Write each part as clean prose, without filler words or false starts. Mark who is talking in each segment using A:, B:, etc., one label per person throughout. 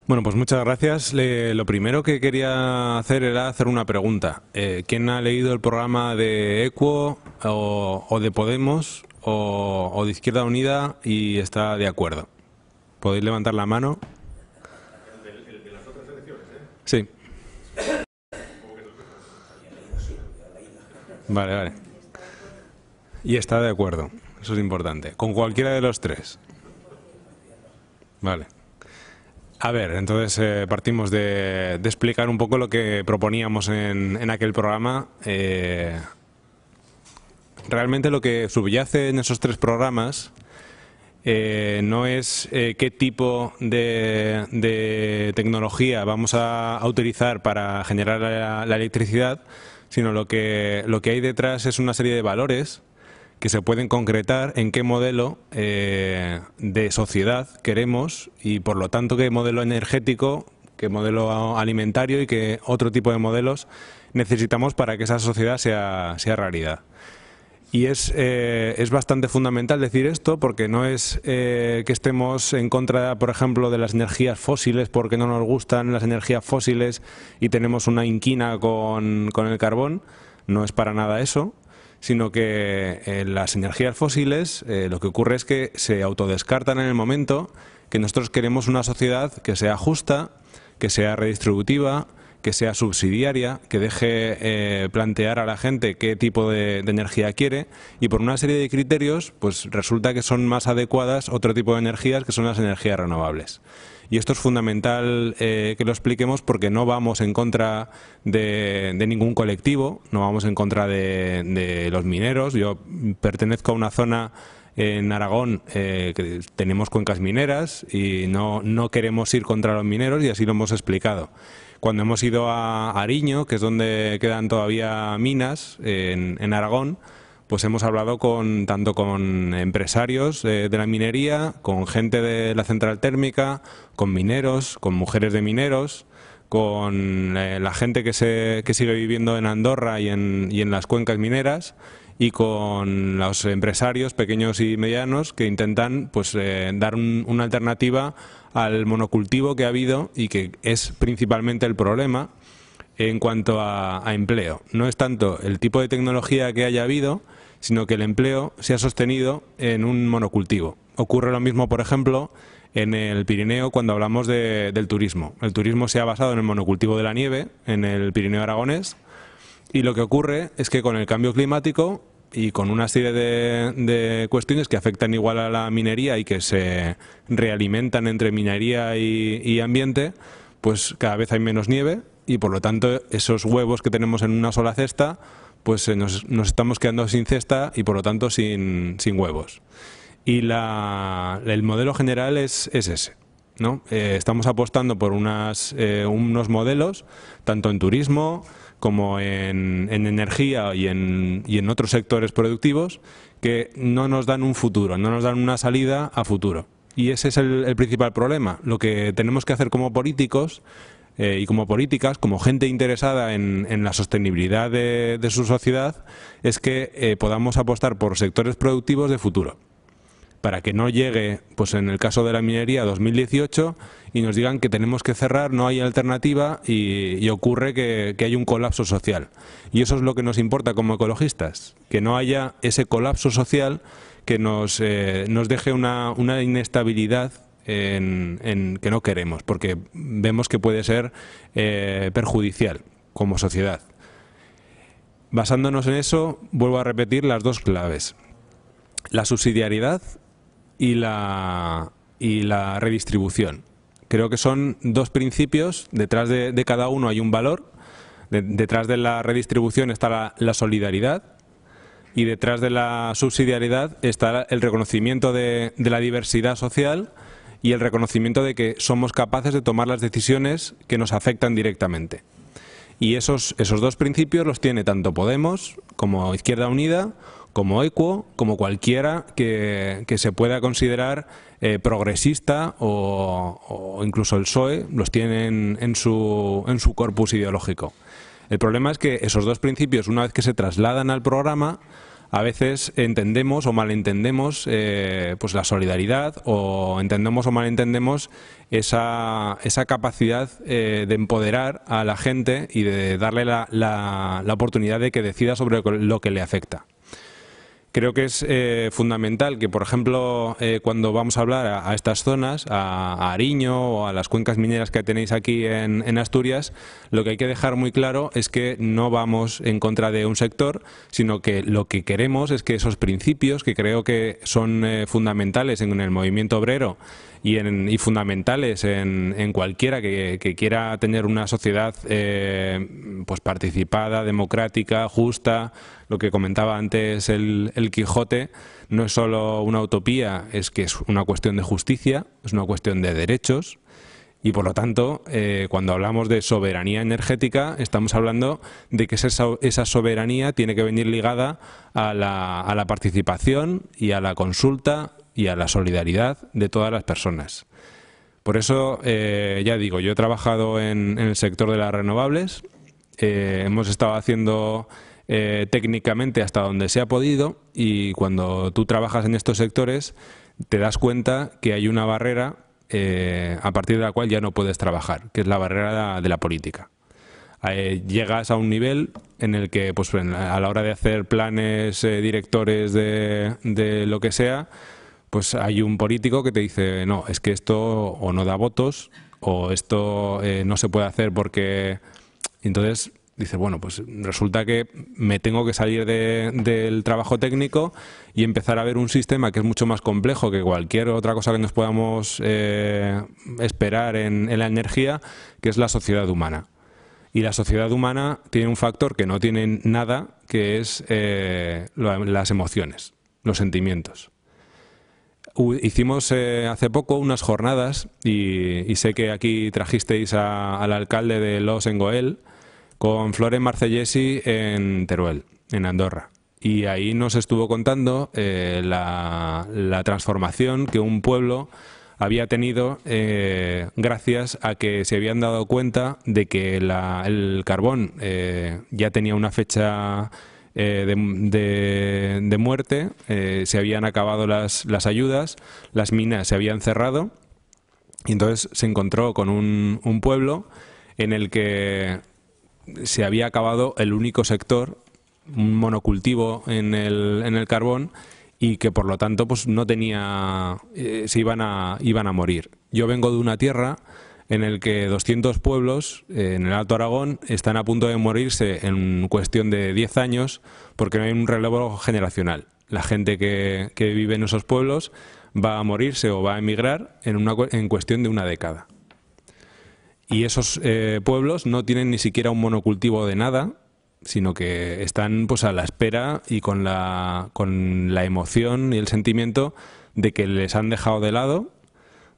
A: Bueno, pues muchas gracias. Lo primero que quería hacer era hacer una pregunta. ¿Quién ha leído el programa de Equo o de Podemos o de Izquierda Unida y está de acuerdo? ¿Podéis levantar la mano? ¿El de las otras elecciones, Sí. Vale. Y está de acuerdo. Eso es importante. ¿Con cualquiera de los tres? Vale. A ver, entonces partimos de explicar un poco lo que proponíamos en aquel programa. Realmente lo que subyace en esos tres programas no es qué tipo de tecnología vamos a utilizar para generar la electricidad, sino lo que hay detrás es una serie de valores que se pueden concretar en qué modelo de sociedad queremos y, por lo tanto, qué modelo energético, qué modelo alimentario y qué otro tipo de modelos necesitamos para que esa sociedad sea realidad. Y es bastante fundamental decir esto porque no es que estemos en contra, por ejemplo, de las energías fósiles porque no nos gustan las energías fósiles y tenemos una inquina con el carbón. No es para nada eso, sino que las energías fósiles lo que ocurre es que se autodescartan en el momento que nosotros queremos una sociedad que sea justa, que sea redistributiva, que sea subsidiaria, que deje plantear a la gente qué tipo de energía quiere, y por una serie de criterios pues resulta que son más adecuadas otro tipo de energías, que son las energías renovables. Y esto es fundamental que lo expliquemos porque no vamos en contra de ningún colectivo, no vamos en contra de los mineros. Yo pertenezco a una zona en Aragón que tenemos cuencas mineras y no queremos ir contra los mineros, y así lo hemos explicado. Cuando hemos ido a Ariño, que es donde quedan todavía minas en Aragón, pues hemos hablado tanto con empresarios de la minería, con gente de la central térmica, con mineros, con mujeres de mineros, con la gente que sigue viviendo en Andorra y en las cuencas mineras, y con los empresarios pequeños y medianos que intentan pues dar una alternativa al monocultivo que ha habido y que es principalmente el problema en cuanto a empleo. No es tanto el tipo de tecnología que haya habido, sino que el empleo se ha sostenido en un monocultivo. Ocurre lo mismo, por ejemplo, en el Pirineo cuando hablamos del turismo. El turismo se ha basado en el monocultivo de la nieve, en el Pirineo aragonés, y lo que ocurre es que con el cambio climático y con una serie de cuestiones que afectan igual a la minería y que se realimentan entre minería y ambiente, pues cada vez hay menos nieve y por lo tanto esos huevos que tenemos en una sola cesta, pues nos estamos quedando sin cesta y por lo tanto sin huevos. Y el modelo general es ese, ¿no? Estamos apostando por unos modelos, tanto en turismo como en energía y en otros sectores productivos, que no nos dan un futuro, no nos dan una salida a futuro. Y ese es el principal problema. Lo que tenemos que hacer como políticos y como políticas, como gente interesada en la sostenibilidad de su sociedad, es que podamos apostar por sectores productivos de futuro, para que no llegue, pues en el caso de la minería, 2018 y nos digan que tenemos que cerrar, no hay alternativa y ocurre que hay un colapso social. Y eso es lo que nos importa como ecologistas, que no haya ese colapso social que nos deje una inestabilidad que no queremos, porque vemos que puede ser perjudicial como sociedad. Basándonos en eso, vuelvo a repetir las dos claves: la subsidiariedad y la redistribución. Creo que son dos principios, detrás de cada uno hay un valor, detrás de la redistribución está la solidaridad y detrás de la subsidiariedad está el reconocimiento de la diversidad social y el reconocimiento de que somos capaces de tomar las decisiones que nos afectan directamente. Y esos dos principios los tiene tanto Podemos como Izquierda Unida, como Equo, como cualquiera que se pueda considerar progresista o incluso el PSOE, los tienen en su corpus ideológico. El problema es que esos dos principios, una vez que se trasladan al programa, a veces entendemos o malentendemos pues la solidaridad, o entendemos o malentendemos esa capacidad de empoderar a la gente y de darle la oportunidad de que decida sobre lo que le afecta. Creo que es fundamental que, por ejemplo, cuando vamos a hablar a estas zonas, a Ariño o a las cuencas mineras que tenéis aquí en Asturias, lo que hay que dejar muy claro es que no vamos en contra de un sector, sino que lo que queremos es que esos principios, que creo que son fundamentales en el movimiento obrero y fundamentales en cualquiera que quiera tener una sociedad pues participada, democrática, justa. Lo que comentaba antes el Quijote no es solo una utopía, es que es una cuestión de justicia, es una cuestión de derechos, y por lo tanto, cuando hablamos de soberanía energética, estamos hablando de que esa soberanía tiene que venir ligada a la participación y a la consulta y a la solidaridad de todas las personas. Por eso, ya digo, yo he trabajado en el sector de las renovables, hemos estado haciendo técnicamente hasta donde se ha podido, y cuando tú trabajas en estos sectores te das cuenta que hay una barrera a partir de la cual ya no puedes trabajar, que es la barrera de la política. Llegas a un nivel en el que pues, a la hora de hacer planes directores de lo que sea, pues hay un político que te dice, no, es que esto o no da votos, o esto no se puede hacer porque... Entonces dices, bueno, pues resulta que me tengo que salir del trabajo técnico y empezar a ver un sistema que es mucho más complejo que cualquier otra cosa que nos podamos esperar en la energía, que es la sociedad humana. Y la sociedad humana tiene un factor que no tiene nada, que es las emociones, los sentimientos. Hicimos hace poco unas jornadas, y sé que aquí trajisteis al alcalde de Los en Goel, con Florent Marcellesi en Teruel, en Andorra. Y ahí nos estuvo contando la transformación que un pueblo había tenido gracias a que se habían dado cuenta de que el carbón ya tenía una fecha de muerte, se habían acabado las ayudas, las minas se habían cerrado, y entonces se encontró con un pueblo en el que se había acabado el único sector, un monocultivo en el carbón, y que por lo tanto pues no tenía, iban a morir. Yo vengo de una tierra en el que 200 pueblos en el Alto Aragón están a punto de morirse en cuestión de 10 años porque no hay un relevo generacional. La gente que vive en esos pueblos va a morirse o va a emigrar en cuestión de una década. Y esos pueblos no tienen ni siquiera un monocultivo de nada, sino que están pues a la espera y con la emoción y el sentimiento de que les han dejado de lado,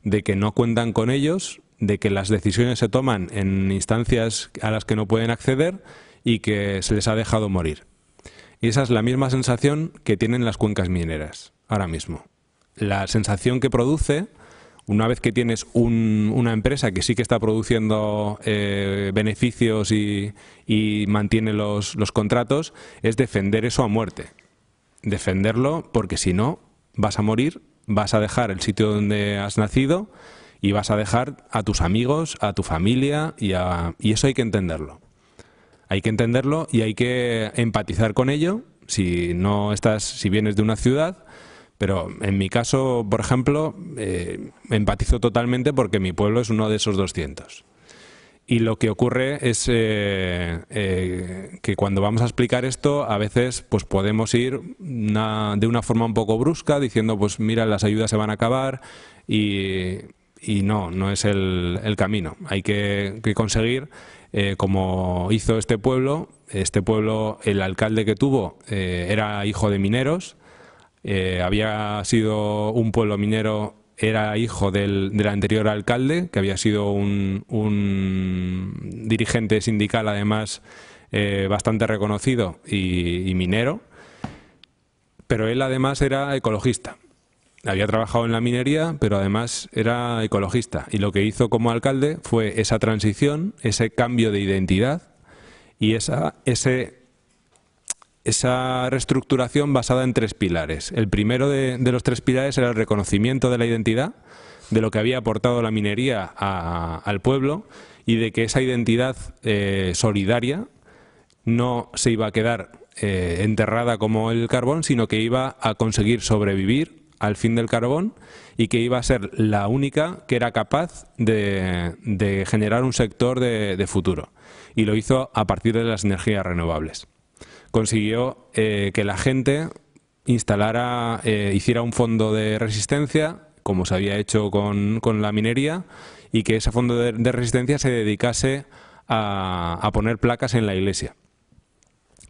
A: de que no cuentan con ellos, de que las decisiones se toman en instancias a las que no pueden acceder y que se les ha dejado morir. Y esa es la misma sensación que tienen las cuencas mineras ahora mismo. La sensación que produce, una vez que tienes una empresa que sí que está produciendo beneficios y mantiene los contratos, es defender eso a muerte. Defenderlo porque si no, vas a morir, vas a dejar el sitio donde has nacido y vas a dejar a tus amigos, a tu familia, y eso hay que entenderlo. Hay que entenderlo y hay que empatizar con ello si vienes de una ciudad. Pero en mi caso, por ejemplo, empatizo totalmente porque mi pueblo es uno de esos 200. Y lo que ocurre es que cuando vamos a explicar esto, a veces pues podemos ir de una forma un poco brusca, diciendo, pues mira, las ayudas se van a acabar, y no es el camino. Hay que conseguir, como hizo este pueblo, el alcalde que tuvo era hijo de mineros. Había sido un pueblo minero, era hijo del anterior alcalde, que había sido un dirigente sindical, además bastante reconocido y minero, pero él además era ecologista. Había trabajado en la minería, pero además era ecologista, y lo que hizo como alcalde fue esa transición, ese cambio de identidad y ese esa reestructuración basada en 3 pilares. El primero de los 3 pilares era el reconocimiento de la identidad, de lo que había aportado la minería al pueblo y de que esa identidad solidaria no se iba a quedar enterrada como el carbón, sino que iba a conseguir sobrevivir al fin del carbón y que iba a ser la única que era capaz de generar un sector de futuro. Y lo hizo a partir de las energías renovables. Consiguió que la gente hiciera un fondo de resistencia, como se había hecho con la minería, y que ese fondo de resistencia se dedicase a poner placas en la iglesia,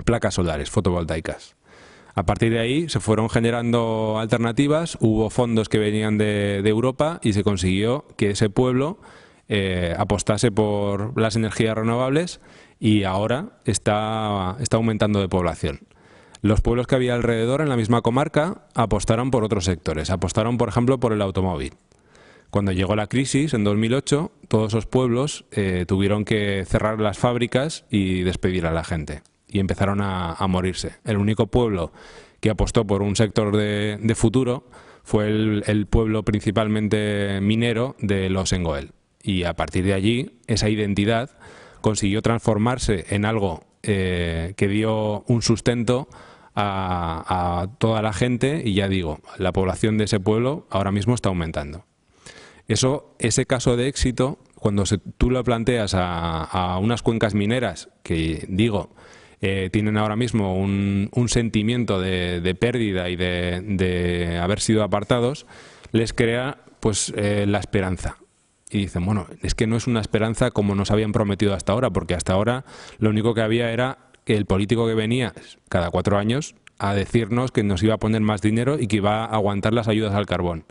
A: placas solares, fotovoltaicas. A partir de ahí se fueron generando alternativas, hubo fondos que venían de Europa y se consiguió que ese pueblo apostase por las energías renovables y ahora está aumentando de población. Los pueblos que había alrededor en la misma comarca apostaron por otros sectores, apostaron por ejemplo por el automóvil. Cuando llegó la crisis en 2008, todos esos pueblos tuvieron que cerrar las fábricas y despedir a la gente y empezaron a morirse. El único pueblo que apostó por un sector de futuro fue el pueblo principalmente minero de Los Engoel. Y a partir de allí, esa identidad consiguió transformarse en algo que dio un sustento a toda la gente y ya digo, la población de ese pueblo ahora mismo está aumentando. Ese caso de éxito, cuando tú lo planteas a unas cuencas mineras que, digo, tienen ahora mismo un sentimiento de pérdida y de haber sido apartados, les crea pues la esperanza. Y dicen, bueno, es que no es una esperanza como nos habían prometido hasta ahora, porque hasta ahora lo único que había era que el político que venía cada 4 años a decirnos que nos iba a poner más dinero y que iba a aguantar las ayudas al carbón.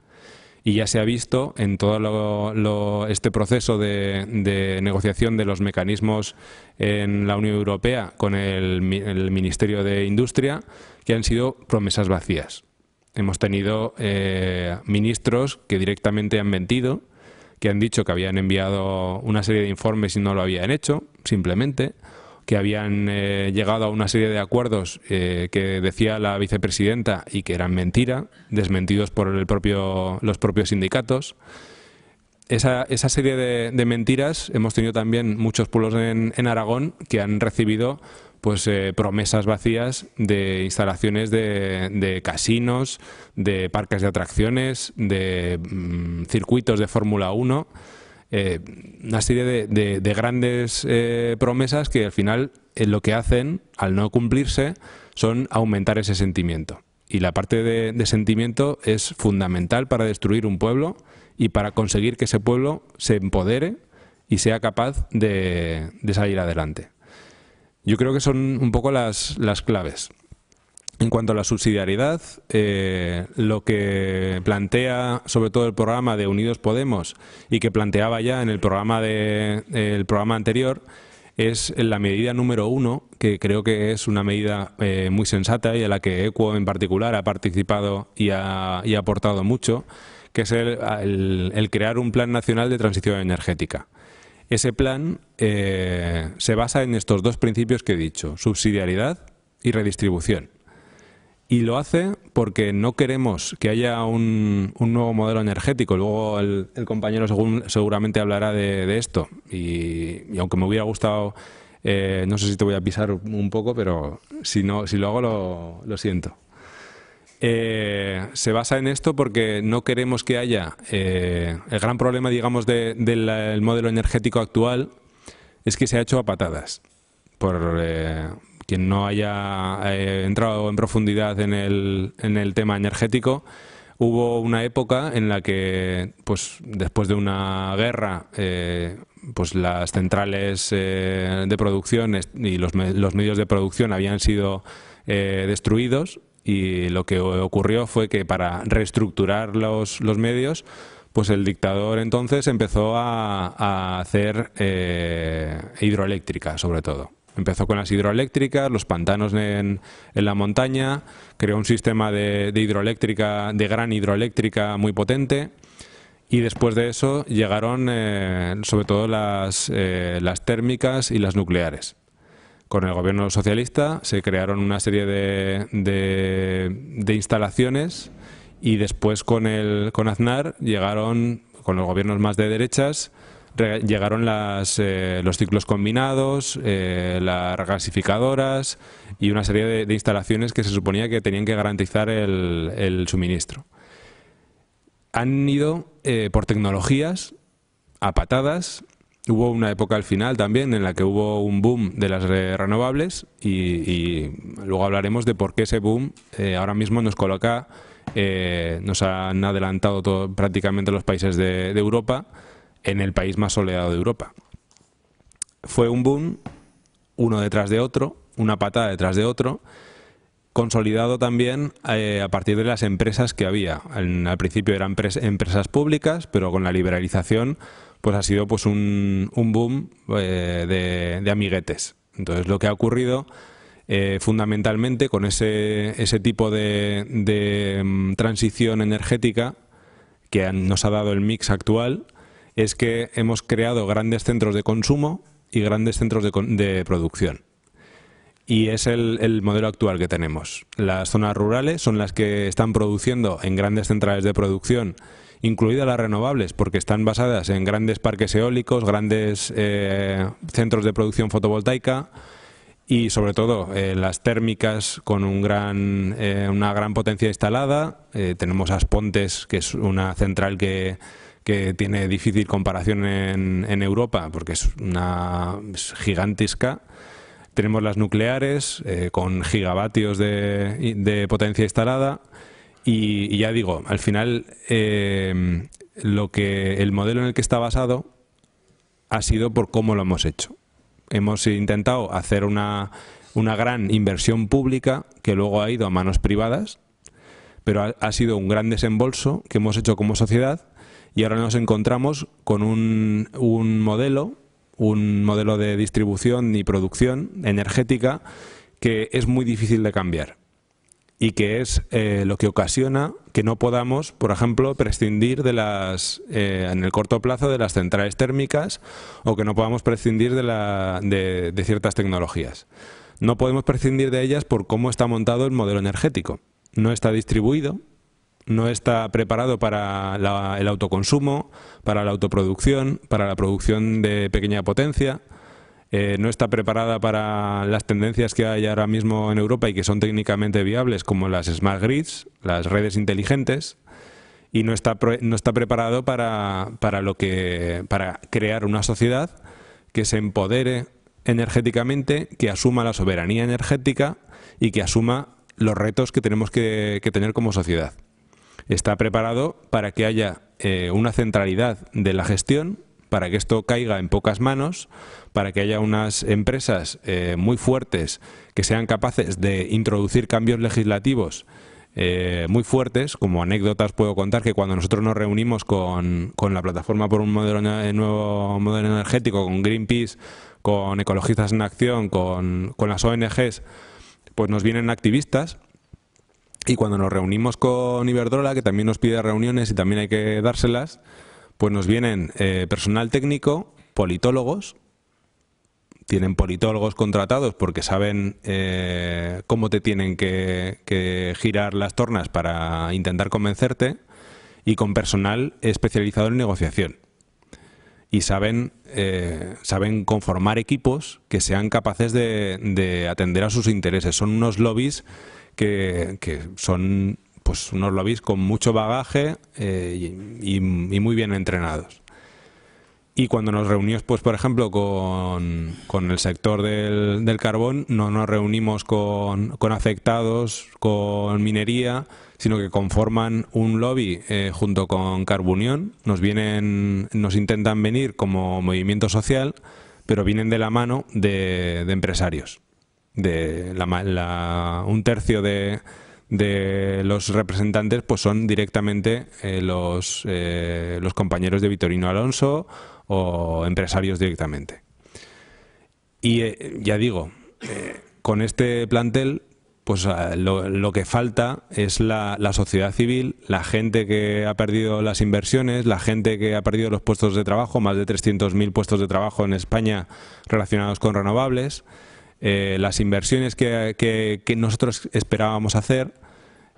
A: Y ya se ha visto en todo este proceso de negociación de los mecanismos en la Unión Europea con el Ministerio de Industria que han sido promesas vacías. Hemos tenido ministros que directamente han mentido, que han dicho que habían enviado una serie de informes y no lo habían hecho, simplemente, que habían llegado a una serie de acuerdos que decía la vicepresidenta y que eran mentira, desmentidos por los propios sindicatos. Esa serie de mentiras hemos tenido también muchos pueblos en Aragón que han recibido pues promesas vacías de instalaciones de casinos, de parques de atracciones, de circuitos de Fórmula 1, una serie de grandes promesas que al final lo que hacen, al no cumplirse, son aumentar ese sentimiento. Y la parte de sentimiento es fundamental para destruir un pueblo y para conseguir que ese pueblo se empodere y sea capaz de salir adelante. Yo creo que son un poco las claves. En cuanto a la subsidiariedad, lo que plantea sobre todo el programa de Unidos Podemos y que planteaba ya en el programa anterior es la medida número 1, que creo que es una medida muy sensata y a la que ECUO en particular ha participado y ha aportado mucho, que es el crear un plan nacional de transición energética. Ese plan se basa en estos 2 principios que he dicho, subsidiariedad y redistribución. Y lo hace porque no queremos que haya un nuevo modelo energético. Luego el compañero seguramente hablará de esto. Y aunque me hubiera gustado, no sé si te voy a pisar un poco, pero si lo hago lo siento. Se basa en esto porque no queremos que haya... el gran problema, digamos, del modelo energético actual es que se ha hecho a patadas. Por quien no haya entrado en profundidad en el tema energético, hubo una época en la que, pues, después de una guerra, pues las centrales de producción y los medios de producción habían sido destruidos. Y lo que ocurrió fue que para reestructurar los medios, pues el dictador entonces empezó a hacer hidroeléctrica, sobre todo. Empezó con las hidroeléctricas, los pantanos en la montaña, creó un sistema de hidroeléctrica, de gran hidroeléctrica muy potente. Y después de eso llegaron sobre todo las térmicas y las nucleares. Con el gobierno socialista se crearon una serie de instalaciones y después con Aznar llegaron, con los gobiernos más de derechas, llegaron los ciclos combinados, las regasificadoras y una serie de instalaciones que se suponía que tenían que garantizar el suministro. Han ido por tecnologías a patadas. Hubo una época al final también en la que hubo un boom de las renovables y luego hablaremos de por qué ese boom ahora mismo nos coloca, nos han adelantado prácticamente los países de Europa en el país más soleado de Europa. Fue un boom, uno detrás de otro, una patada detrás de otro, consolidado también a partir de las empresas que había. Al principio eran empresas públicas, pero con la liberalización pues ha sido pues un boom de amiguetes. Entonces lo que ha ocurrido fundamentalmente con ese tipo de transición energética que nos ha dado el mix actual es que hemos creado grandes centros de consumo y grandes centros de producción. Y es el modelo actual que tenemos. Las zonas rurales son las que están produciendo en grandes centrales de producción, incluidas las renovables, porque están basadas en grandes parques eólicos, grandes centros de producción fotovoltaica y sobre todo las térmicas con una gran potencia instalada. Tenemos Aspontes, que es una central que tiene difícil comparación en Europa porque es gigantesca. Tenemos las nucleares con gigavatios de potencia instalada y ya digo, al final el modelo en el que está basado ha sido por cómo lo hemos hecho. Hemos intentado hacer una gran inversión pública que luego ha ido a manos privadas, pero ha sido un gran desembolso que hemos hecho como sociedad y ahora nos encontramos con un modelo de distribución y producción energética que es muy difícil de cambiar y que es lo que ocasiona que no podamos, por ejemplo, prescindir en el corto plazo de las centrales térmicas o que no podamos prescindir de ciertas tecnologías. No podemos prescindir de ellas por cómo está montado el modelo energético. No está distribuido, no está preparado para el autoconsumo, para la autoproducción, para la producción de pequeña potencia, no está preparada para las tendencias que hay ahora mismo en Europa y que son técnicamente viables, como las smart grids, las redes inteligentes, y no está preparado para crear una sociedad que se empodere energéticamente, que asuma la soberanía energética y que asuma los retos que tenemos que tener como sociedad. Está preparado para que haya una centralidad de la gestión, para que esto caiga en pocas manos, para que haya unas empresas muy fuertes que sean capaces de introducir cambios legislativos muy fuertes. Como anécdotas puedo contar que cuando nosotros nos reunimos con la plataforma por un nuevo modelo energético, con Greenpeace, con Ecologistas en Acción, con las ONGs, pues nos vienen activistas. Y cuando nos reunimos con Iberdrola, que también nos pide reuniones y también hay que dárselas, pues nos vienen personal técnico, politólogos, tienen politólogos contratados porque saben cómo te tienen que girar las tornas para intentar convencerte, y con personal especializado en negociación. Y saben conformar equipos que sean capaces de atender a sus intereses. Son unos lobbies que son pues unos lobbies con mucho bagaje y muy bien entrenados. Y cuando nos reunimos, pues por ejemplo, con el sector del carbón, no nos reunimos con afectados, con minería, sino que conforman un lobby junto con Carbunión. Nos intentan venir como movimiento social, pero vienen de la mano de empresarios. Un tercio de los representantes pues son directamente los compañeros de Vitorino Alonso o empresarios directamente. Y ya digo, con este plantel pues lo que falta es la sociedad civil, la gente que ha perdido las inversiones, la gente que ha perdido los puestos de trabajo, más de 300.000 puestos de trabajo en España relacionados con renovables. las inversiones que nosotros esperábamos hacer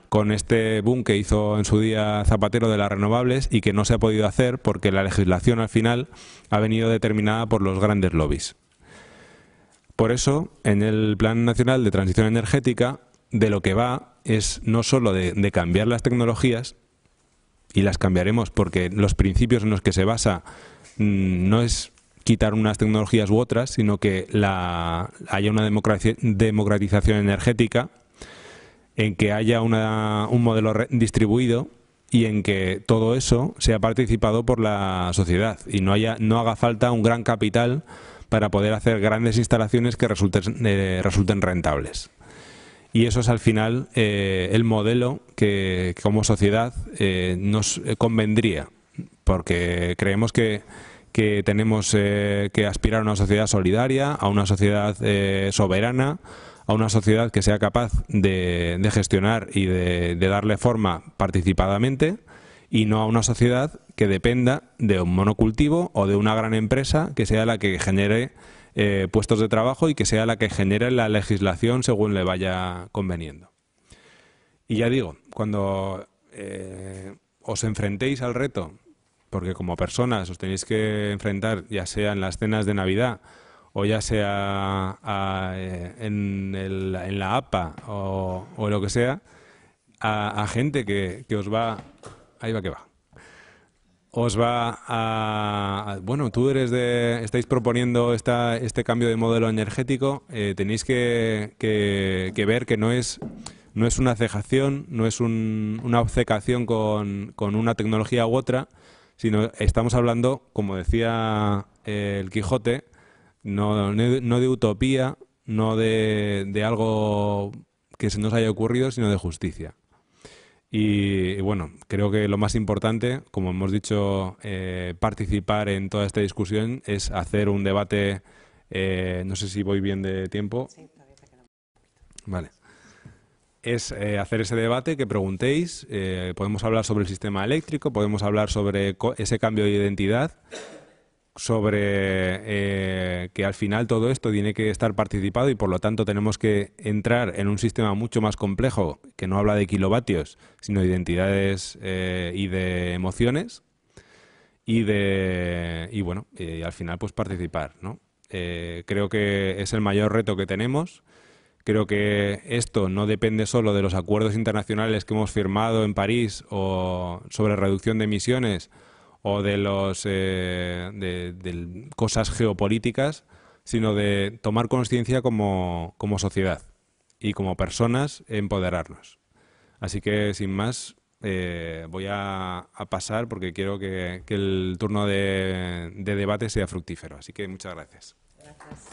A: con este boom que hizo en su día Zapatero de las renovables y que no se ha podido hacer porque la legislación al final ha venido determinada por los grandes lobbies. Por eso, en el Plan Nacional de Transición Energética, de lo que va es no solo de cambiar las tecnologías, y las cambiaremos porque los principios en los que se basa no es quitar unas tecnologías u otras, sino que haya una democratización energética, en que haya un modelo distribuido y en que todo eso sea participado por la sociedad y no haga falta un gran capital para poder hacer grandes instalaciones que resulten rentables. Y eso es al final el modelo que como sociedad nos convendría, porque creemos que tenemos que aspirar a una sociedad solidaria, a una sociedad soberana, a una sociedad que sea capaz de gestionar y de darle forma participadamente, y no a una sociedad que dependa de un monocultivo o de una gran empresa que sea la que genere puestos de trabajo y que sea la que genere la legislación según le vaya conveniendo. Y ya digo, cuando os enfrentéis al reto, porque como personas os tenéis que enfrentar, ya sea en las cenas de Navidad o ya sea en la APA o lo que sea, a gente que os va... Ahí va que va. Os va a... Bueno, estáis proponiendo este cambio de modelo energético, tenéis que ver que no es una cejación, no es una obcecación con una tecnología u otra, sino estamos hablando, como decía el Quijote, no de utopía, no de algo que se nos haya ocurrido, sino de justicia. Y bueno, creo que lo más importante, como hemos dicho, participar en toda esta discusión es hacer un debate, no sé si voy bien de tiempo. Sí, todavía te queda un poquito. Vale. Es hacer ese debate, que preguntéis, podemos hablar sobre el sistema eléctrico, podemos hablar sobre ese cambio de identidad, sobre que al final todo esto tiene que estar participado y por lo tanto tenemos que entrar en un sistema mucho más complejo que no habla de kilovatios, sino de identidades y de emociones y bueno, al final pues participar, ¿no? Creo que es el mayor reto que tenemos. Creo que esto no depende solo de los acuerdos internacionales que hemos firmado en París o sobre reducción de emisiones o de cosas geopolíticas, sino de tomar conciencia como sociedad y como personas, empoderarnos. Así que, sin más, voy a pasar porque quiero que el turno de debate sea fructífero. Así que muchas gracias. Gracias.